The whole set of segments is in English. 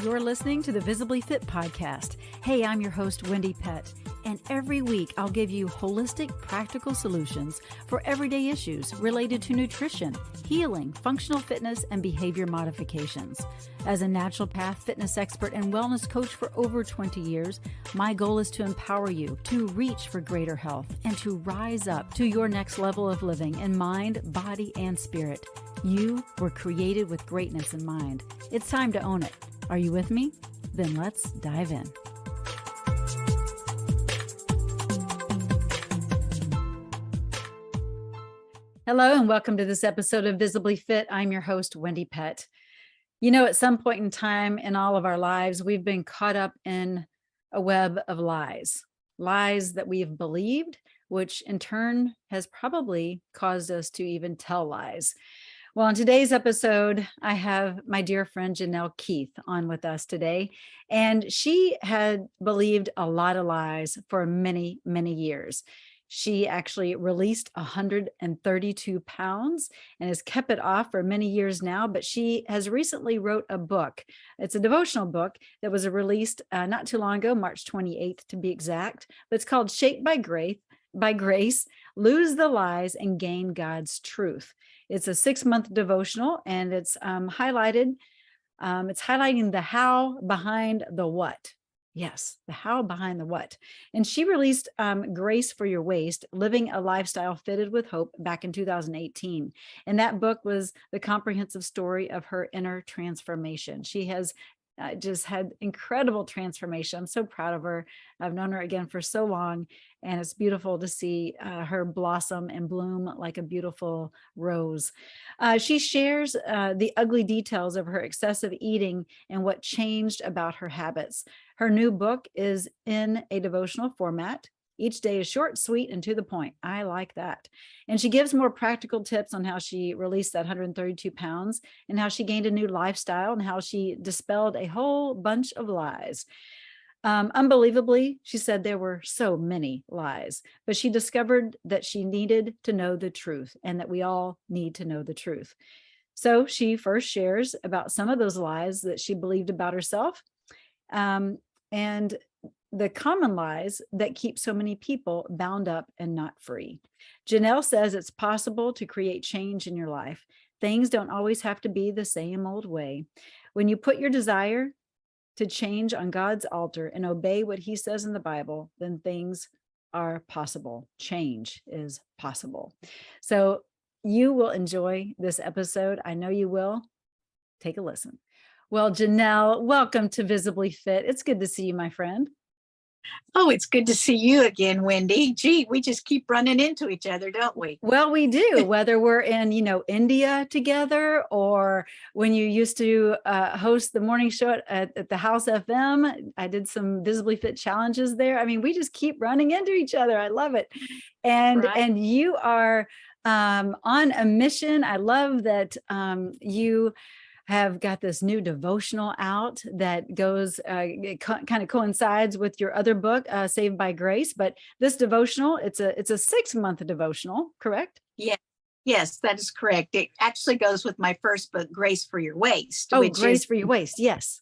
You're listening to the Visibly Fit podcast. Hey, I'm your host, Wendie Pett, and every week I'll give you holistic, practical solutions for everyday issues related to nutrition, healing, functional fitness, and behavior modifications. As a naturopath, fitness expert, and wellness coach for over 20 years, my goal is to empower you to reach for greater health and to rise up to your next level of living in mind, body, and spirit. You were created with greatness in mind. It's time to own it. Are you with me? Then let's dive in. Hello and welcome to this episode of Visibly Fit. I'm your host, Wendie Pett. You know, at some point in time in all of our lives, we've been caught up in a web of lies that we have believed, which in turn has probably caused us to even tell lies. Well, in today's episode, I have my dear friend Janelle Keith on with us today, and she had believed a lot of lies for many, many years. She actually released 132 pounds and has kept it off for many years now, but she has recently wrote a book. It's a devotional book that was released not too long ago, March 28th to be exact, but it's called Shaped by Grace, Lose the Lies and Gain God's Truth. It's a 6-month devotional, and it's highlighting the how behind the what. Yes, the how behind the what. And she released Grace for Your Waist, Living a Lifestyle Fitted with Hope back in 2018. And that book was the comprehensive story of her inner transformation. She has just had incredible transformation. I'm so proud of her. I've known her again for so long, and it's beautiful to see her blossom and bloom like a beautiful rose. She shares the ugly details of her excessive eating and what changed about her habits. Her new book is in a devotional format. Each day is short, sweet, and to the point. I like that. And she gives more practical tips on how she released that 132 pounds and how she gained a new lifestyle and how she dispelled a whole bunch of lies. Unbelievably, she said there were so many lies, but she discovered that she needed to know the truth and that we all need to know the truth. So she first shares about some of those lies that she believed about herself, and the common lies that keep so many people bound up and not free. Janelle says it's possible to create change in your life. Things don't always have to be the same old way. When you put your desire to change on God's altar and obey what he says in the Bible, then things are possible. Change is possible. So you will enjoy this episode. I know you will. Take a listen. Well, Janelle, welcome to Visibly Fit. It's good to see you, my friend. Oh, it's good to see you again, Wendie. Gee, we just keep running into each other, don't we? Well, we do, whether we're in, India together, or when you used to host the morning show at the House FM. I did some Visibly Fit challenges there. I mean, we just keep running into each other. I love it. And Right. And you are on a mission. I love that you have got this new devotional out that goes, kind of coincides with your other book, Saved by Grace. But this devotional, it's a 6-month devotional, correct? Yeah. Yes, that is correct. It actually goes with my first book, Grace for Your Waist. Oh, Grace for Your Waist. Yes.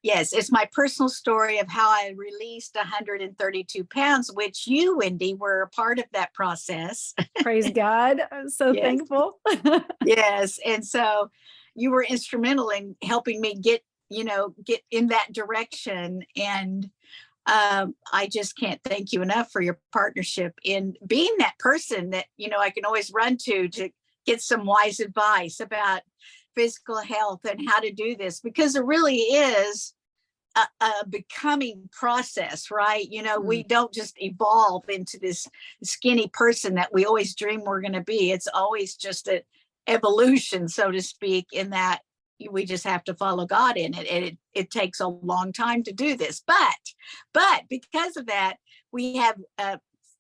Yes, it's my personal story of how I released 132 pounds, which you, Wendie, were a part of that process. Praise God. I'm so thankful. Yes. And so you were instrumental in helping me get in that direction. And I just can't thank you enough for your partnership in being that person that, I can always run to get some wise advice about physical health and how to do this, because it really is a becoming process, right? We don't just evolve into this skinny person that we always dream we're going to be. It's always just an evolution, so to speak, in that we just have to follow God in it. And it takes a long time to do this. But because of that, we have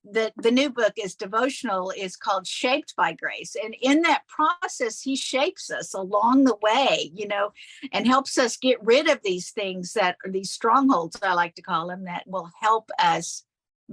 the new book is devotional, is called Shaped by Grace. And in that process, he shapes us along the way, and helps us get rid of these things that are these strongholds, I like to call them, that will help us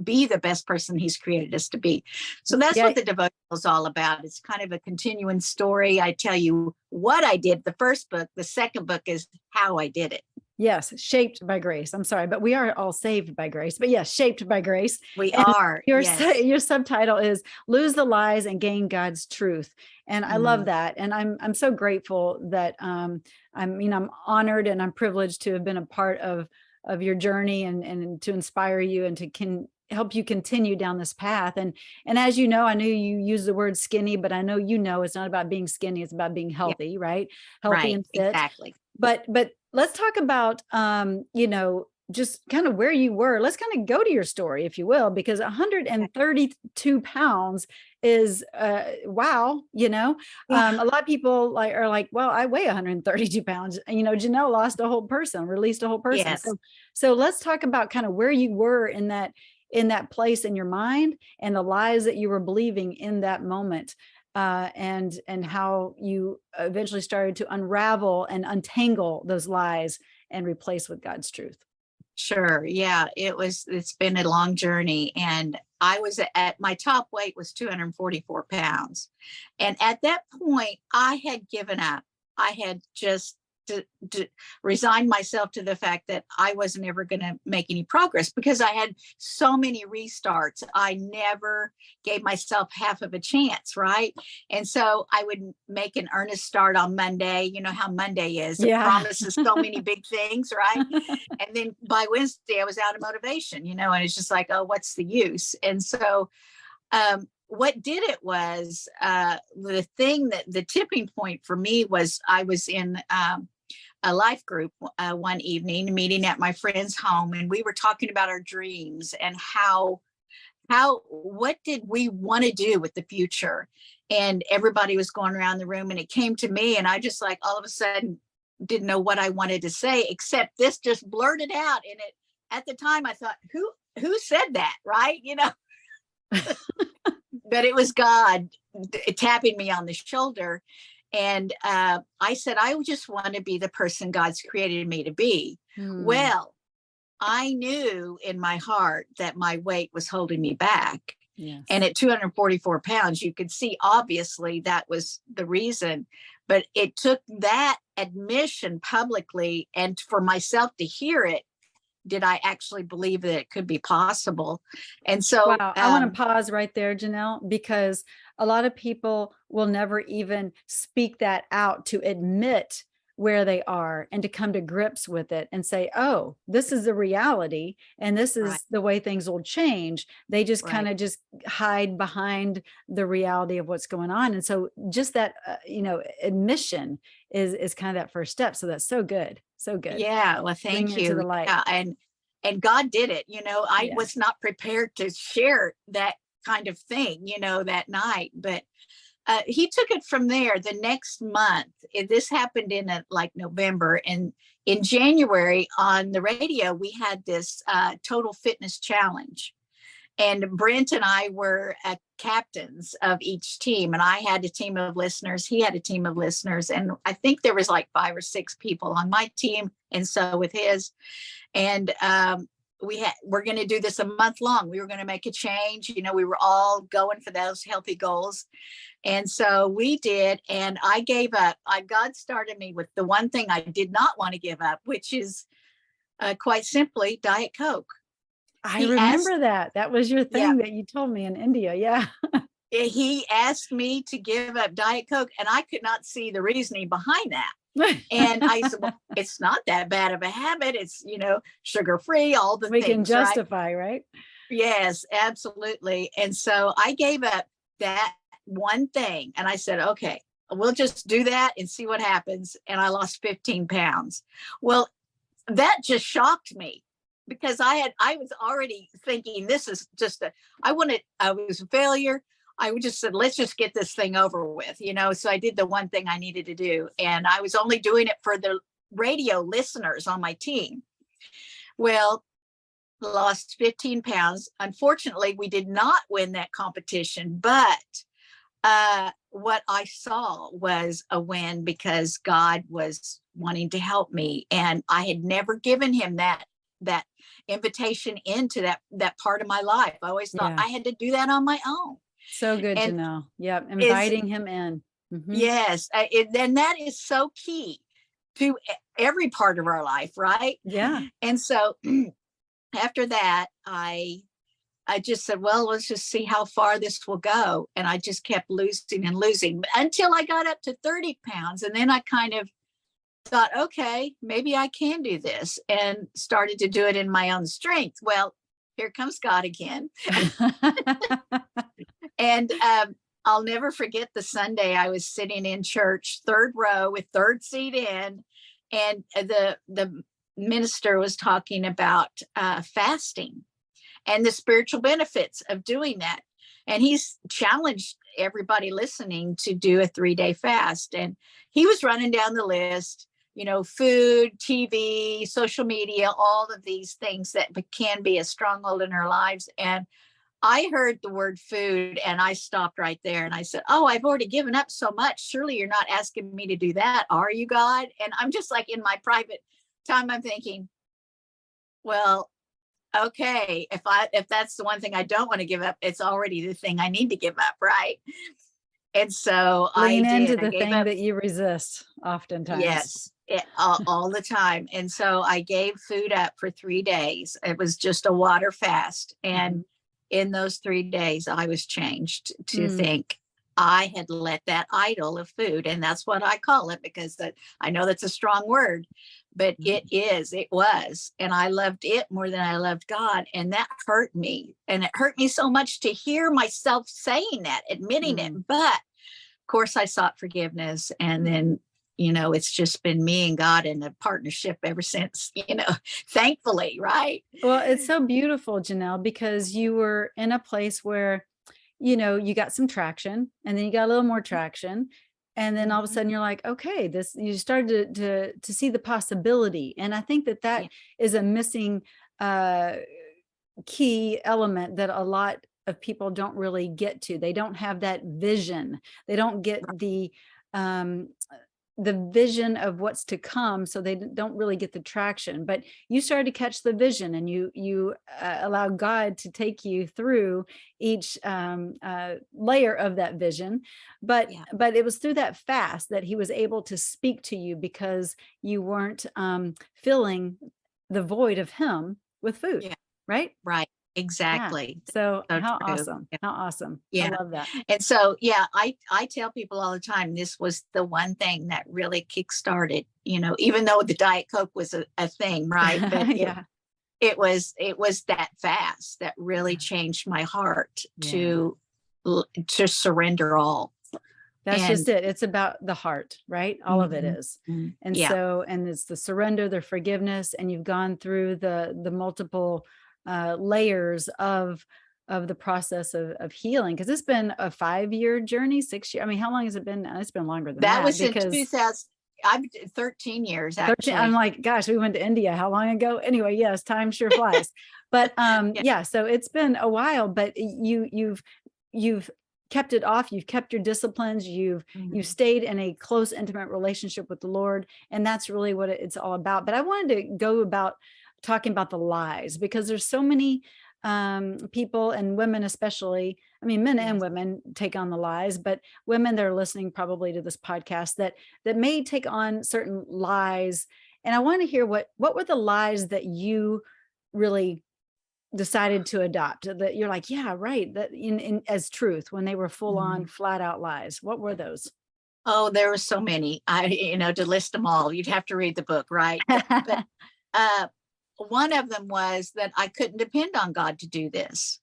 be the best person he's created us to be. So that's what the devotional is all about. It's kind of a continuing story. I tell you what I did the first book. The second book is how I did it. Yes, shaped by grace. I'm sorry, but we are all saved by grace. But yes, shaped by grace. We And are. Yes. your subtitle is "Lose the Lies and Gain God's Truth," and I love Mm, that. And I'm so grateful that I'm honored and I'm privileged to have been a part of your journey and to inspire you and to can help you continue down this path. And as you know, I know you use the word skinny, but I know it's not about being skinny. It's about being yeah. healthy, right? Healthy Right. and fit. Exactly. But let's talk about just kind of where you were. Let's kind of go to your story, if you will, because Okay. 132 pounds is wow. Yeah. A lot of people are like, well, I weigh 132 pounds. Janelle lost a whole person, released a whole person. Yes. So let's talk about kind of where you were in that place in your mind and the lies that you were believing in that moment, and how you eventually started to unravel and untangle those lies and replace with God's truth. Sure. Yeah. It's been a long journey. And I was at my top weight was 244 pounds. And at that point, I had given up. I had just resigned myself to the fact that I wasn't ever going to make any progress because I had so many restarts. I never gave myself half of a chance. Right. And so I would make an earnest start on Monday. You know how Monday is. It Yeah. promises so many big things. Right. And then by Wednesday, I was out of motivation, and it's just like, oh, what's the use? And so what did it was the tipping point for me was I was in a life group one evening, meeting at my friend's home, and we were talking about our dreams and what did we want to do with the future. And everybody was going around the room, and it came to me, and I just like all of a sudden didn't know what I wanted to say, except this just blurted out. And it at the time I thought, who said that, right? But it was God tapping me on the shoulder. And I said, I just want to be the person God's created me to be. Well, I knew in my heart that my weight was holding me back. Yes. And at 244 pounds, you could see obviously that was the reason. But it took that admission publicly and for myself to hear it. Did I actually believe that it could be possible? And so, wow, I want to pause right there, Janelle, because a lot of people will never even speak that out to admit where they are and to come to grips with it and say, oh, this is the reality and this is right, the way things will change. They just kind right. of just hide behind the reality of what's going on. And so just that, admission is kind of that first step. So that's so good. So good. Yeah, well, thank Bringing it to you. the light. Yeah, and God did it. I Yeah. was not prepared to share that kind of thing, that night, but he took it from there the next month. This happened in like November, and in January on the radio, we had this total fitness challenge. And Brent and I were captains of each team, and I had a team of listeners. He had a team of listeners, and I think there was like 5 or 6 people on my team, and so with his. And we're going to do this a month long. We were going to make a change. We were all going for those healthy goals, and so we did. And I gave up. God started me with the one thing I did not want to give up, which is quite simply Diet Coke. I He asked, remember that. That was your yeah, thing that you told me in India. Yeah. he asked me to give up Diet Coke, and I could not see the reasoning behind that. And I said, well, it's not that bad of a habit. It's, sugar free, all the We things, can right? justify, right? Yes, absolutely. And so I gave up that one thing, and I said, okay, we'll just do that and see what happens. And I lost 15 pounds. Well, that just shocked me because I was already thinking this is just I was a failure. I just said, let's just get this thing over with, so I did the one thing I needed to do. And I was only doing it for the radio listeners on my team. Well, lost 15 pounds. Unfortunately, we did not win that competition, but what I saw was a win because God was wanting to help me. And I had never given him that invitation into that part of my life. I always thought I had to do that on my own. So good to And know. Yep. Inviting him in. yes, and that is so key to every part of our life, right? Yeah. And so after that, I just said, well, let's just see how far this will go. And I just kept losing and losing until I got up to 30 pounds. And then I kind of thought, okay, maybe I can do this, and started to do it in my own strength. Well, here comes God again. And I'll never forget the Sunday I was sitting in church, third row with third seat in, and the minister was talking about fasting and the spiritual benefits of doing that. And he's challenged everybody listening to do a 3-day fast. And he was running down the list, food, TV, social media, all of these things that can be a stronghold in our lives. And I heard the word food and I stopped right there and I said, oh, I've already given up so much. Surely you're not asking me to do that, are you, God? And I'm just like, in my private time, I'm thinking, well, okay, if that's the one thing I don't want to give up, it's already the thing I need to give up, right? And so Lean I into did. the thing that you resist oftentimes. Yes, all the time. And so I gave food up for 3 days. It was just a water fast. And in those 3 days, I was changed to think I had let that idol of food, and that's what I call it, because I know that's a strong word, but it was, and I loved it more than I loved God. And that hurt me. And it hurt me so much to hear myself saying that, admitting it. But of course I sought forgiveness. And then, it's just been me and God in a partnership ever since, thankfully, right? Well, it's so beautiful, Janelle, because you were in a place where, you got some traction, and then you got a little more traction. And then all of a sudden you're like, okay, you started to see the possibility. And I think that is a missing key element that a lot of people don't really get to. They don't have that vision. They don't get the vision of what's to come, so they don't really get the traction. But you started to catch the vision, and you allow God to take you through each layer of that vision. But it was through that fast that he was able to speak to you, because you weren't filling the void of him with food, right? Right. Exactly. Yeah. So how true. awesome. How awesome. Yeah. I love that. And so, I tell people all the time, this was the one thing that really kickstarted, even though the Diet Coke was a thing, right? But it was that fast that really changed my heart to surrender all. That's just it. It's about the heart, right? All of it is. And so, and it's the surrender, the forgiveness, and you've gone through the multiple layers of the process of healing, because it's been a 5-year journey, 6 years. I mean, how long has it been? It's been longer than that. That was in 2000. I've 13 years actually. 13, I'm like, gosh, we went to India how long ago? Anyway, yes, time sure flies. But so it's been a while, but you've kept it off. You've kept your disciplines. You've stayed in a close, intimate relationship with the Lord, and that's really what it's all about. But I wanted to go about talking about the lies, because there's so many people, and women especially, I mean, men and women take on the lies, but women that are listening probably to this podcast that may take on certain lies. And I want to hear what were the lies that you really decided to adopt, that you're like, yeah, right, that in as truth, when they were full on flat out lies? What were those? Oh, there were so many. To list them all, you'd have to read the book, right? But one of them was that I couldn't depend on God to do this.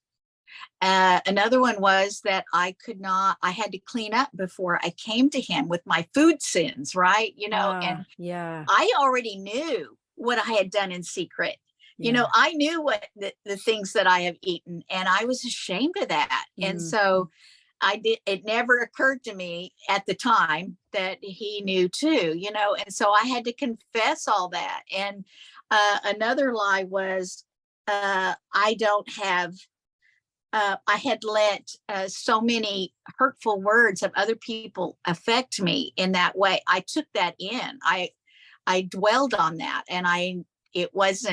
Another one was that I had to clean up before I came to him with my food sins, right? And I already knew what I had done in secret. I knew what the things that I have eaten, and I was ashamed of that. And so it never occurred to me at the time that he knew too, and so I had to confess all that. And another lie was I had let so many hurtful words of other people affect me in that way. I took that in. I dwelled on that, and it was,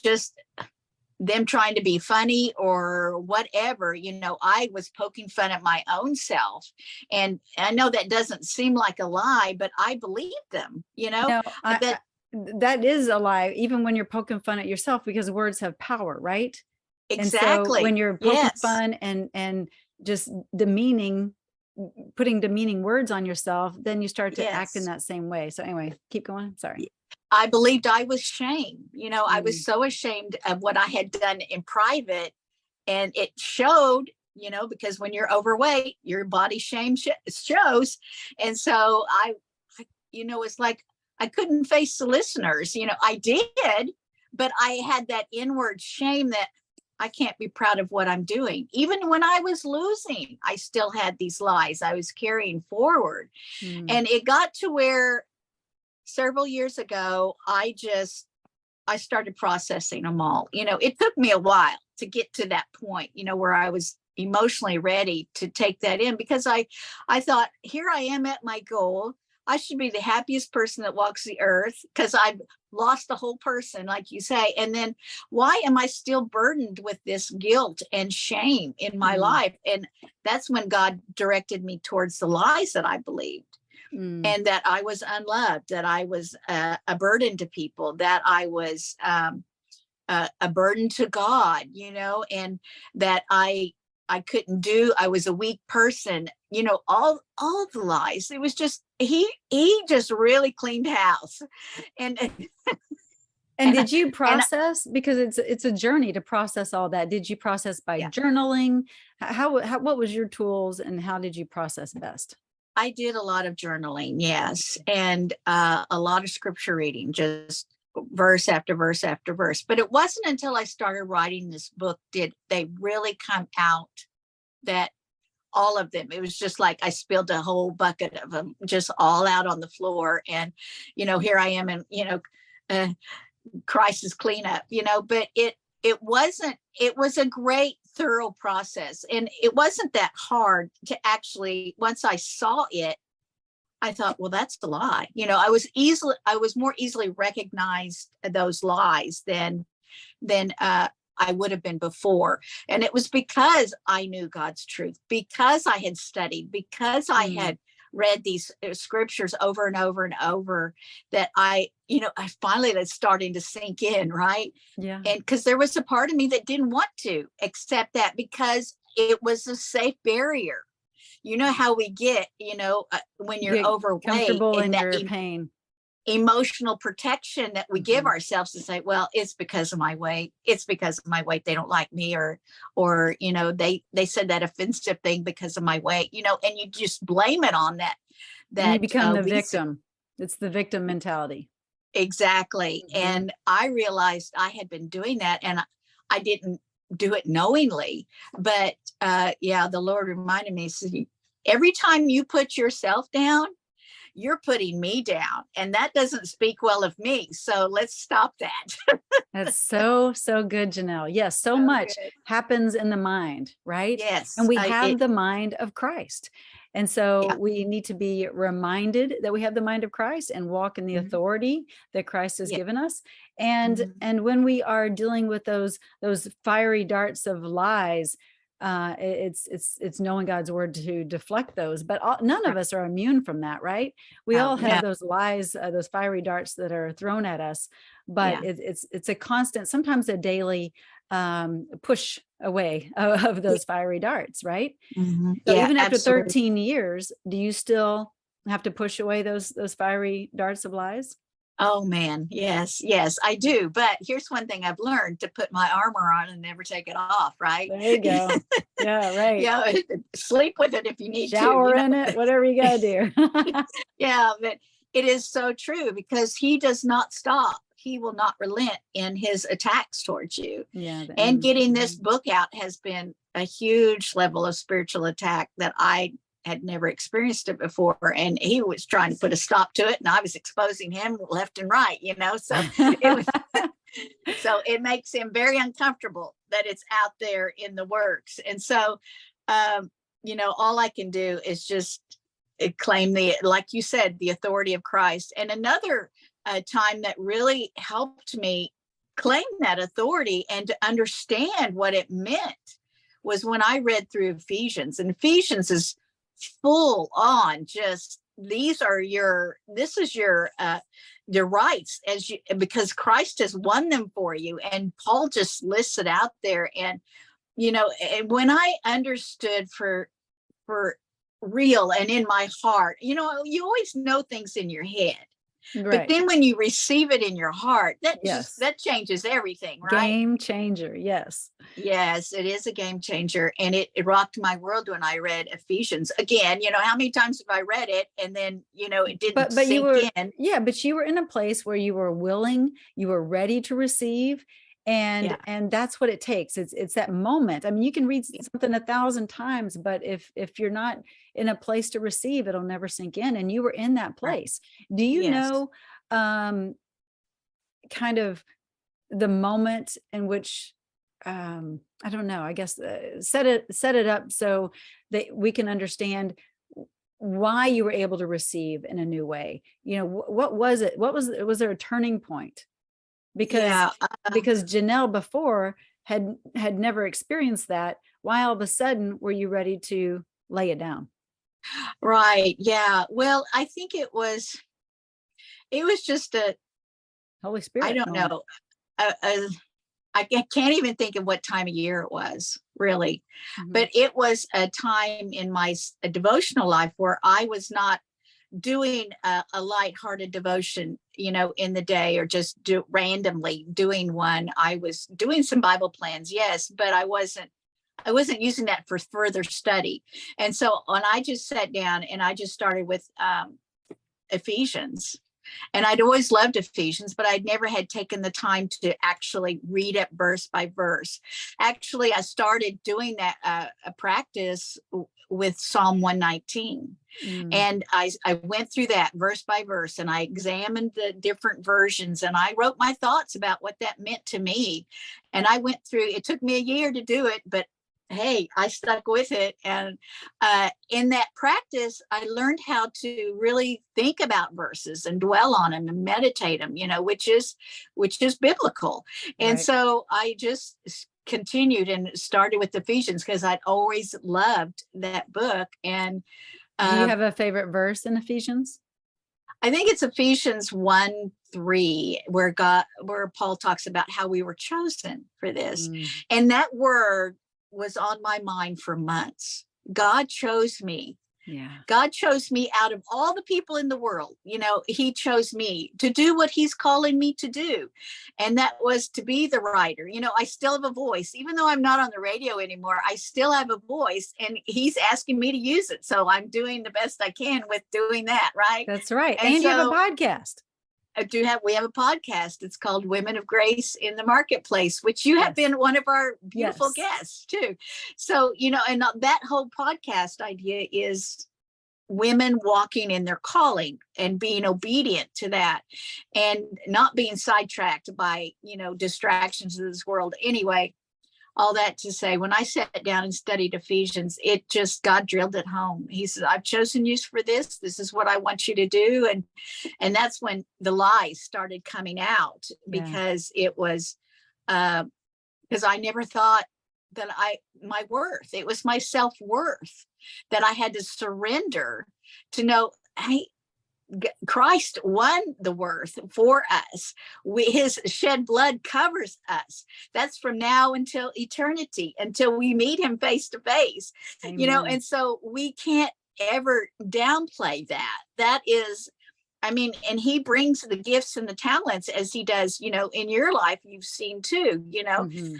just them trying to be funny or whatever, I was poking fun at my own self. And I know that doesn't seem like a lie, but I believed them, No, that that is a lie, even when you're poking fun at yourself, because words have power, right? And so exactly. when you're poking Yes. fun and just putting demeaning words on yourself, then you start to act in Yes. that same way. So anyway, keep going. Sorry. I believed I was shamed. I was Mm. so ashamed of what I had done in private, and it showed, because when you're overweight, your body shame shows. And so it's like I couldn't face the listeners. I did, but I had that inward shame that I can't be proud of what I'm doing. Even when I was losing, I still had these lies I was carrying forward. Mm. And it got to where several years ago, I started processing them all. It took me a while to get to that point, where I was emotionally ready to take that in, because I thought, here I am at my goal. I should be the happiest person that walks the earth, because I've lost the whole person, like you say. And then why am I still burdened with this guilt and shame in my life? And that's when God directed me towards the lies that I believed. And that I was unloved, that I was a burden to people, that I was a burden to God, and that I couldn't do. I was a weak person, all the lies. It was just he just really cleaned house, and And did you process, because it's a journey to process all that? Did you process by journaling? How what was your tools, and how did you process best? I did a lot of journaling, yes, and a lot of scripture reading, just verse after verse after verse. But it wasn't until I started writing this book did they really come out, that all of them. It was just like I spilled a whole bucket of them just all out on the floor. And, here I am, and, crisis cleanup, but it wasn't, it was a great thorough process. And it wasn't that hard to actually, once I saw it, I thought, well, that's the lie. I was more easily recognized those lies than I would have been before. And it was because I knew God's truth, because I had studied, because I had read these scriptures over and over and over, that I finally, that's starting to sink in, right? Yeah. And because there was a part of me that didn't want to accept that, because it was a safe barrier. You know how we get, when you're overweight, comfortable in that your pain. Emotional protection that we give ourselves to say, well, it's because of my weight. It's because of my weight. They don't like me, or they said that offensive thing because of my weight, and you just blame it on that. And you become the victim. It's the victim mentality. Exactly. And I realized I had been doing that, and I didn't do it knowingly, but the Lord reminded me, said, every time you put yourself down, you're putting me down, and that doesn't speak well of me. So let's stop that. That's so good, Janelle. Yes, so much happens in the mind, right? Yes. And we have the mind of Christ. And so we need to be reminded that we have the mind of Christ and walk in the authority that Christ has given us. And when we are dealing with those fiery darts of lies, it's knowing God's word to deflect those. But none of us are immune from that, right? We all have those lies, those fiery darts that are thrown at us. But it's a constant, sometimes a daily push away of those fiery darts, right? So even after 13 years, do you still have to push away those fiery darts of lies? Oh man, yes, I do. But here's one thing I've learned: to put my armor on and never take it off, right? There you go. Yeah, right. Sleep with it if you need to. Shower in it, whatever you gotta do. Yeah, but it is so true, because he does not stop. He will not relent in his attacks towards you. Yeah. And getting this book out has been a huge level of spiritual attack that I had never experienced it before. And he was trying to put a stop to it, and I was exposing him left and right, so so it makes him very uncomfortable that it's out there in the works. And so, all I can do is just claim like you said, the authority of Christ. And another time that really helped me claim that authority and to understand what it meant was when I read through Ephesians. And Ephesians is full on just, this is your rights as you, because Christ has won them for you. And Paul just lists it out there. And, and when I understood for real and in my heart, you always know things in your head. Right. But then when you receive it in your heart, that Yes. that changes everything, right? Game changer. Yes. Yes, it is a game changer. And it rocked my world when I read Ephesians. Again, how many times have I read it? And then, it didn't but sink you were, in. Yeah, but you were in a place where you were willing, you were ready to receive. And that's what it takes. It's that moment. I mean, you can read something 1,000 times, but if you're not in a place to receive, it'll never sink in. And you were in that place. Right. Do you know kind of the moment in which I don't know, I guess set it up so that we can understand why you were able to receive in a new way? What was it? Was there a turning point? Because Janelle before had never experienced that. Why all of a sudden were you ready to lay it down? Right. Yeah. Well, I think it was just a Holy Spirit. I don't know. I can't even think of what time of year it was, really. Mm-hmm. But it was a time in my devotional life where I was not doing a lighthearted devotion, in the day, or just randomly doing one. I was doing some Bible plans, yes, but I wasn't using that for further study. And so when I just sat down and I just started with Ephesians. And I'd always loved Ephesians, but I'd never had taken the time to actually read it verse by verse. Actually, I started doing that a practice with Psalm 119. And I went through that verse by verse, and I examined the different versions, and I wrote my thoughts about what that meant to me. And I went through, it took me a year to do it, but hey, I stuck with it. And in that practice, I learned how to really think about verses and dwell on them and meditate them, which is biblical. And so I just continued and started with Ephesians because I'd always loved that book. And do you have a favorite verse in Ephesians? I think it's Ephesians 1:3, where Paul talks about how we were chosen for this. And that word was on my mind for months. God chose me. Yeah. God chose me out of all the people in the world. He chose me to do what he's calling me to do. And that was to be the writer. I still have a voice, even though I'm not on the radio anymore. I still have a voice, and he's asking me to use it. So I'm doing the best I can with doing that. Right. That's right. And you have a podcast. We have a podcast. It's called Women of Grace in the Marketplace, which you have been one of our beautiful guests too. So, and that whole podcast idea is women walking in their calling and being obedient to that and not being sidetracked by, distractions of this world. Anyway, all that to say, when I sat down and studied Ephesians, God drilled it home. He said, I've chosen you for this. This is what I want you to do. And that's when the lies started coming out, because it was, because I never thought that my worth, it was my self-worth that I had to surrender to know, hey, Christ won the worth for us. His shed blood covers us. That's from now until eternity, until we meet him face to face. And so we can't ever downplay that. That is, and he brings the gifts and the talents as he does, in your life, you've seen too,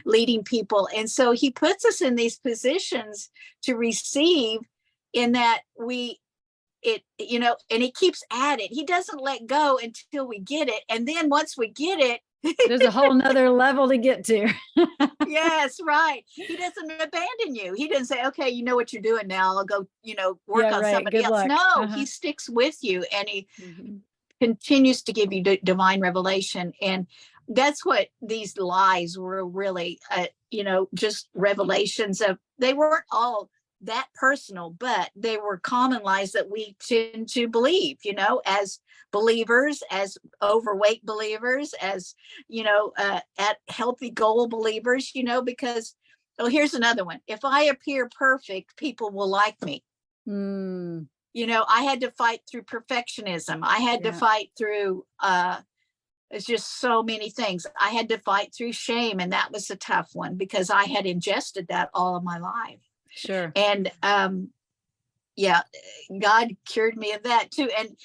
leading people. And so he puts us in these positions to receive, in that and he keeps at it. He doesn't let go until we get it. And then once we get it, there's a whole nother level to get to. Yes, right. He doesn't abandon you. He doesn't say, okay, you know what you're doing now. I'll go, work on somebody else. Luck. No, he sticks with you, and he continues to give you divine revelation. And that's what these lies were really, just revelations of. They weren't all that personal, but they were common lies that we tend to believe, as believers, as overweight believers, as, at healthy goal believers, because, oh, here's another one. If I appear perfect, people will like me. Mm, I had to fight through perfectionism. I had to yeah, fight through, it's just so many things. I had to fight through shame, and that was a tough one because I had ingested that all of my life. sure. And yeah, God cured me of that too. And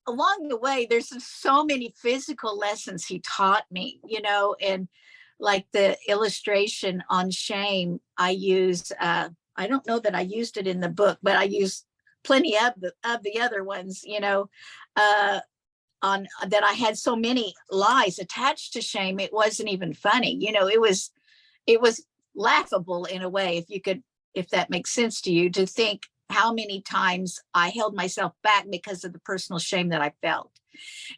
along the way, there's so many physical lessons he taught me, and like the illustration on shame, I use, I don't know that I used it in the book, but I used plenty of the other ones, on that. I had so many lies attached to shame. It wasn't even funny. It was laughable in a way, if that makes sense to you, to think how many times I held myself back because of the personal shame that I felt.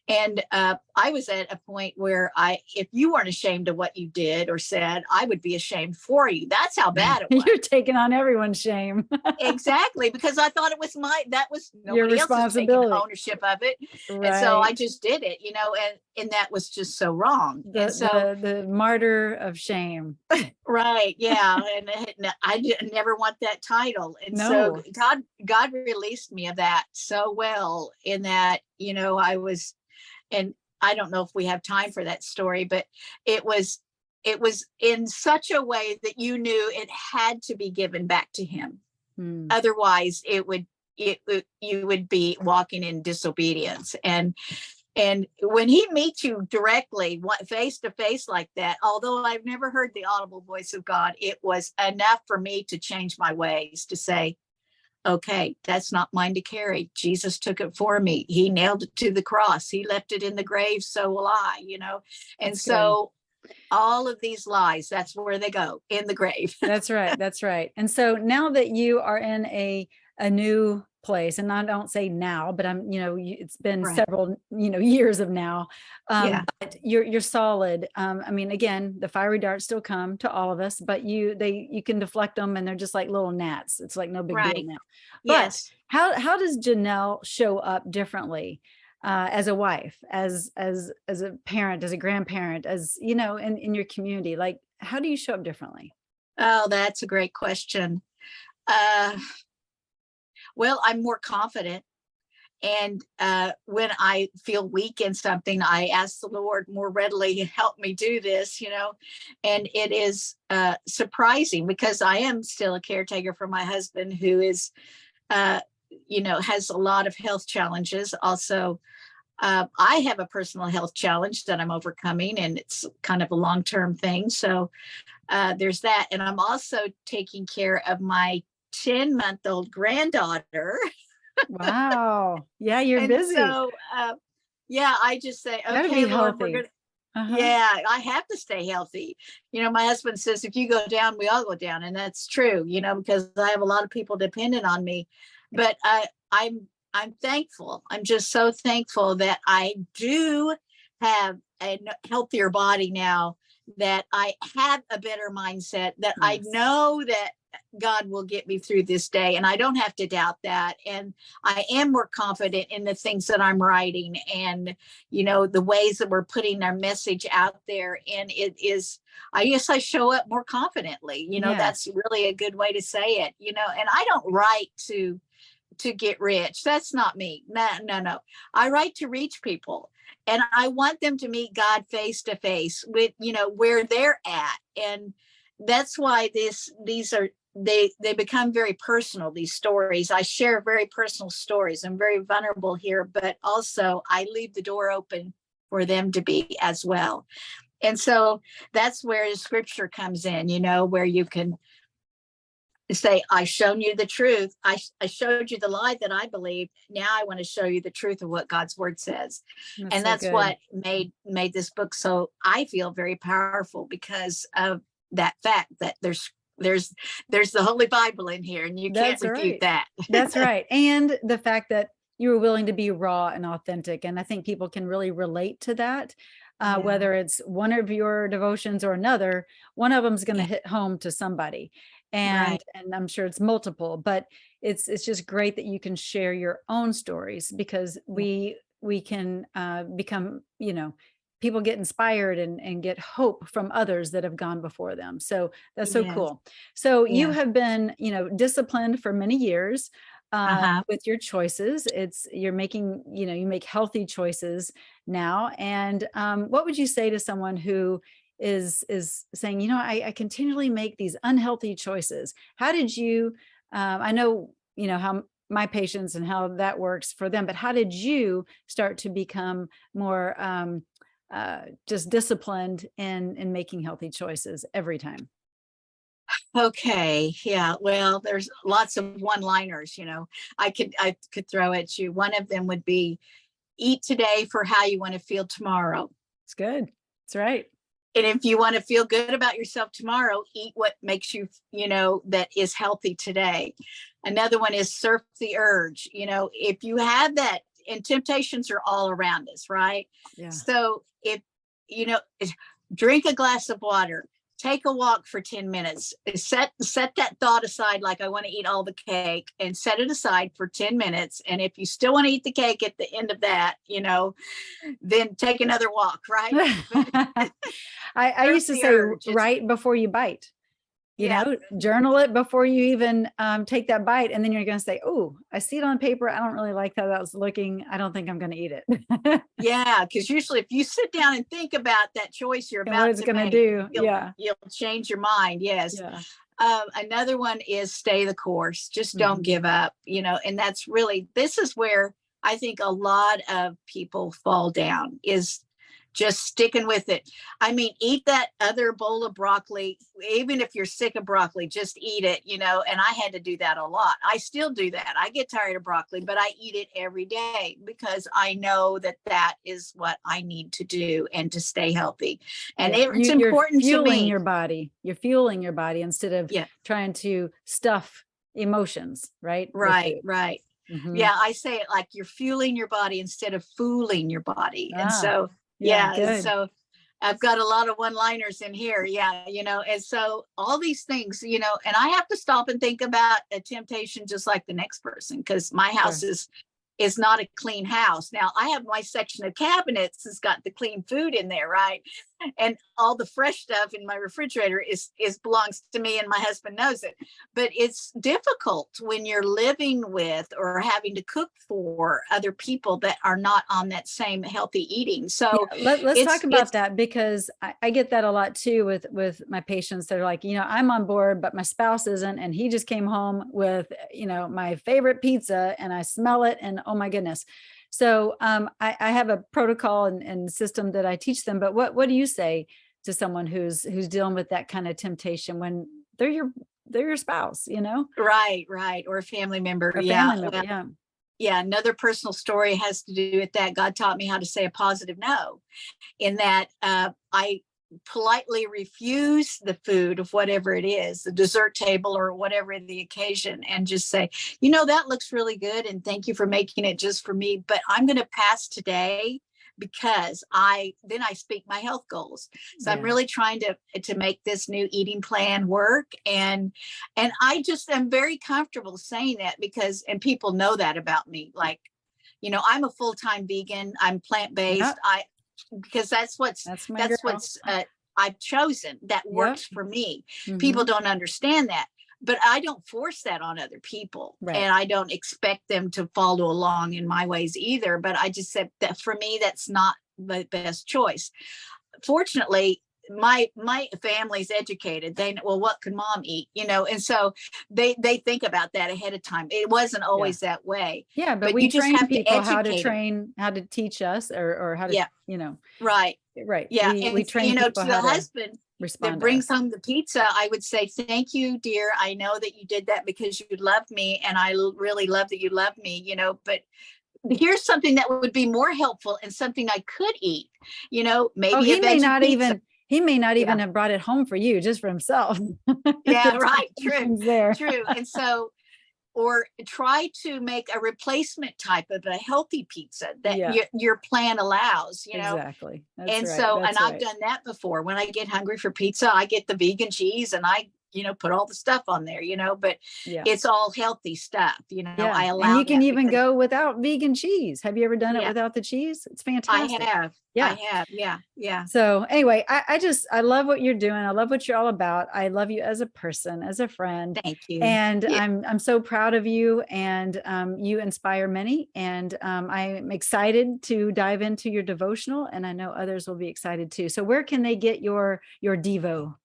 And I was at a point where if you weren't ashamed of what you did or said, I would be ashamed for you. That's how bad it was. You're taking on everyone's shame. Exactly, because I thought it was that was Your nobody else is taking responsibility. ownership of it. And so I Right. just did it, and that was just so wrong. And The so, the martyr of shame. right, yeah, and I never want that title. And so No. God released me of that so well, in that, I was, and I don't know if we have time for that story, but it was in such a way that you knew it had to be given back to him. Hmm. Otherwise you would be walking in disobedience. And when he meets you directly, face to face like that, although I've never heard the audible voice of God, it was enough for me to change my ways, to say, okay, that's not mine to carry. Jesus took it for me. He nailed it to the cross. He left it in the grave. So will I, And That's good. so all of these lies, that's where they go, in the grave. That's right. That's right. And so now that you are in a new place, and I don't say now, but it's been Right. several, years of now. Yeah. But you're solid. I mean, again, the fiery darts still come to all of us, but you can deflect them, and they're just like little gnats. It's like no big deal Right. now. But Yes. how does Janelle show up differently? As a wife, as a parent, as a grandparent, as in your community, like how do you show up differently? Oh, that's a great question. Uh, well, I'm more confident. And when I feel weak in something, I ask the Lord more readily, help me do this, And it is surprising, because I am still a caretaker for my husband, who is, has a lot of health challenges. Also, I have a personal health challenge that I'm overcoming, and it's kind of a long-term thing. So there's that. And I'm also taking care of my 10-month-old granddaughter. Wow. Yeah, you're And busy. so, yeah, I just say, Gotta okay, be Lord, we're healthy. going to, Uh-huh. yeah, I have to stay healthy. My husband says, if you go down, we all go down. And that's true, because I have a lot of people dependent on me. But I'm thankful. I'm just so thankful that I do have a healthier body now, that I have a better mindset, that I Yes. know that God will get me through this day, and I don't have to doubt that. And I am more confident in the things that I'm writing, and the ways that we're putting our message out there. And it is, I guess I show up more confidently. Yeah. That's really a good way to say it. And I don't write to get rich. That's not me. No, no, no. I write to reach people, and I want them to meet God face to face with, where they're at. And that's why these are, they become very personal, these stories. I share very personal stories. I'm very vulnerable here, but also I leave the door open for them to be as well. And so that's where the scripture comes in, where you can say, I've shown you the truth. I showed you the lie that I believed. Now I want to show you the truth of what God's word says. That's And so that's good. what made this book so, I feel, very powerful, because of that fact that there's the Holy Bible in here, and you can't That's refute right. that. That's right. And the fact that you were willing to be raw and authentic. And I think people can really relate to that. Yeah. Whether it's one of your devotions or another, one of them is going to Yeah. hit home to somebody. and Right. I'm sure it's multiple, but it's just great that you can share your own stories, because Yeah. we can become, people get inspired and get hope from others that have gone before them. So that's so Yes. cool. So you Yeah. have been, disciplined for many years Uh-huh. with your choices. You're making, you make healthy choices now. And what would you say to someone who is saying, I continually make these unhealthy choices? How did you, I know, how my patients and how that works for them, but how did you start to become more just disciplined in making healthy choices every time? Okay. Yeah. Well, there's lots of one-liners, I could throw at you. One of them would be eat today for how you want to feel tomorrow. It's good. That's right. And if you want to feel good about yourself tomorrow, eat what makes you, that is healthy today. Another one is surf the urge. If you have that, and temptations are all around us, right? Yeah. So if, you know, drink a glass of water, take a walk for 10 minutes, set that thought aside, like I want to eat all the cake, and set it aside for 10 minutes. And if you still want to eat the cake at the end of that, then take another walk, right? But I surf used to the say urge. It's right before you bite, yeah, journal it before you even take that bite. And then you're going to say, oh, I see it on paper. I don't really like how that was looking. I don't think I'm going to eat it. yeah. Because usually, if you sit down and think about that choice you're And what about it's to going to make, do. you'll Yeah. you'll change your mind. Yes. Yeah. Another one is stay the course. Just don't Mhm. give up. And that's really, this is where I think a lot of people fall down, is just sticking with it. I mean, eat that other bowl of broccoli, even if you're sick of broccoli, just eat it, and I had to do that a lot. I still do that. I get tired of broccoli, but I eat it every day because I know that that is what I need to do and to stay healthy. And Yeah. it's You're important to fueling me. your body. You're fueling your body instead of Yeah. trying to stuff emotions, right? With Right, food. right. Mhm. Yeah, I say it like you're fueling your body instead of fooling your body. And Ah, so, yeah, yeah, and good. so I've got a lot of one-liners in here. Yeah, and so all these things, and I have to stop and think about a temptation just like the next person, because my house Sure. is not a clean house. Now I have my section of cabinets that's got the clean food in there, right? And all the fresh stuff in my refrigerator is belongs to me, and my husband knows it. But it's difficult when you're living with or having to cook for other people that are not on that same healthy eating. Yeah, So let's talk it's about that, because I get that a lot too with my patients. They're like, I'm on board, but my spouse isn't, and he just came home with, my favorite pizza, and I smell it, and oh my goodness. So I have a protocol and system that I teach them. But what do you say to someone who's dealing with that kind of temptation when they're your spouse, right, right. Or a family member. or Yeah. family member? Well, Yeah, yeah. Another personal story has to do with that. God taught me how to say a positive no, in that I politely refuse the food of whatever it is, the dessert table or whatever the occasion, and just say, that looks really good. And thank you for making it just for me. But I'm going to pass today because then I speak my health goals. So I'm yeah, really trying to make this new eating plan work. And I just am very comfortable saying that and people know that about me. Like, I'm a full-time vegan. I'm yeah. plant-based. Because That's my that's girl. what's I've chosen that Yep. works for me. People Hmm. don't understand that, but I don't force that on other people, Right. and I don't expect them to follow along in my ways either. But I just said that for me, that's not the best choice. Fortunately, my family's educated. They know, well, what can mom eat, and so they think about that ahead of time. It wasn't Yeah. always that way, Yeah, but but we you just train have to people how to educate them. train, how to teach us, or how to, Yeah, right. right. Yeah, We and train people to the how to husband that respond to brings us. home the pizza, I would say, "Thank you, dear. I know that you did that because you love me, and I really love that you love me, but here's something that would be more helpful and something I could eat, Oh, maybe a veggie pizza." he may not Yeah. even have brought it home for you, just for himself. Yeah, The right. True. temptation's there. True. And so, or try to make a replacement type of a healthy pizza that Yeah, your plan allows. exactly. That's And right. so, and That's I've right. done that before. When I get hungry for pizza, I get the vegan cheese and I put all the stuff on there, but Yeah. it's all healthy stuff. Yeah. I And allow you can that even because go without vegan cheese. Have you ever done it yeah, without the cheese? It's I fantastic. have. I Yeah. have. Yeah. Yeah. So anyway, I love what you're doing. I love what you're all about. I love you as a person, as a friend. Thank you. And Yeah. I'm so proud of you, and you inspire many. And I'm excited to dive into your devotional, and I know others will be excited too. So where can they get your Devo?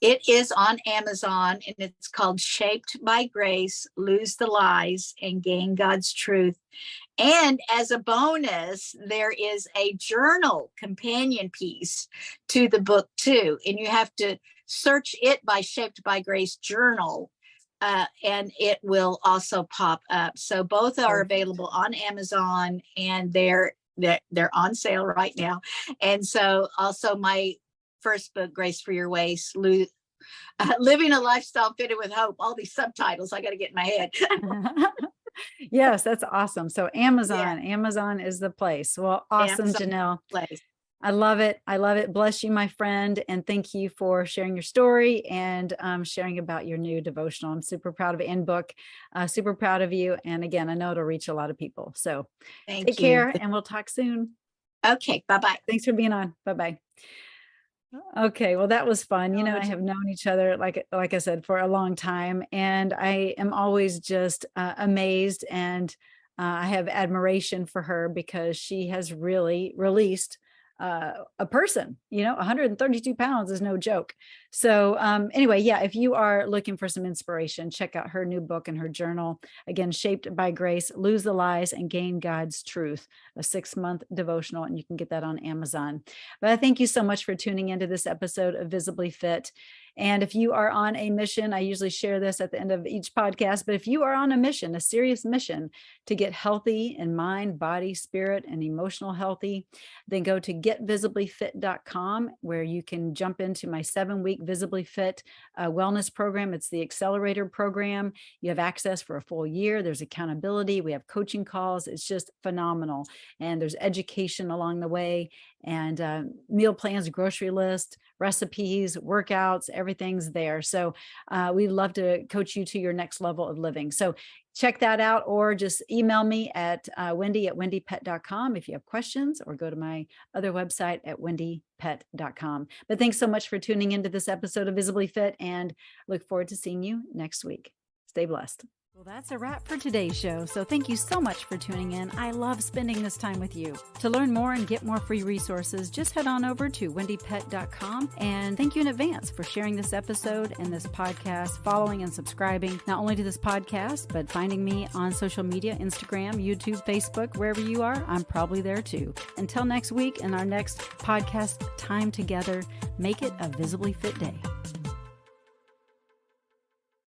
It is on Amazon and it's called Shaped by Grace, Lose the Lies and Gain God's Truth. And as a bonus, there is a journal companion piece to the book too. And you have to search it by Shaped by Grace Journal. And it will also pop up. So both are available on Amazon, and they're on sale right now. And so also my first book, Grace for Your Waist, Living a Lifestyle Fitted with Hope. All these subtitles I got to get in my head. Yes, that's awesome. So Yeah, Amazon is the place. Well, awesome, Amazon Janelle. place. I love it. I love it. Bless you, my friend. And thank you for sharing your story and sharing about your new devotional. I'm super proud of it, and book. Super proud of you. And again, I know it'll reach a lot of people. So Thank take you. care, and we'll talk soon. Okay, bye-bye. Thanks for being on. Bye-bye. Okay, well, that was fun. I have known each other, like I said, for a long time, and I am always just amazed, and I have admiration for her because she has really released a person. 132 pounds is no joke. So anyway, yeah, if you are looking for some inspiration, check out her new book and her journal. Again, Shaped by Grace, Lose the Lies and Gain God's Truth, a 6-month devotional, and you can get that on Amazon. But I thank you so much for tuning into this episode of Visibly Fit. And if you are on a mission, I usually share this at the end of each podcast, but if you are on a mission, a serious mission to get healthy in mind, body, spirit, and emotional healthy, then go to getvisiblyfit.com, where you can jump into my 7-week Visibly Fit wellness program. It's the accelerator program. You have access for a full year. There's accountability. We have coaching calls. It's just phenomenal. And there's education along the way, and meal plans, grocery list, recipes, workouts, everything's there. So we'd love to coach you to your next level of living. So check that out, or just email me at Wendie@wendiepett.com if you have questions, or go to my other website at wendiepett.com. But thanks so much for tuning into this episode of Visibly Fit, and look forward to seeing you next week. Stay blessed. Well, that's a wrap for today's show. So thank you so much for tuning in. I love spending this time with you. To learn more and get more free resources, just head on over to wendiepett.com. And thank you in advance for sharing this episode and this podcast, following and subscribing, not only to this podcast, but finding me on social media, Instagram, YouTube, Facebook, wherever you are, I'm probably there too. Until next week and our next podcast time together, make it a visibly fit day.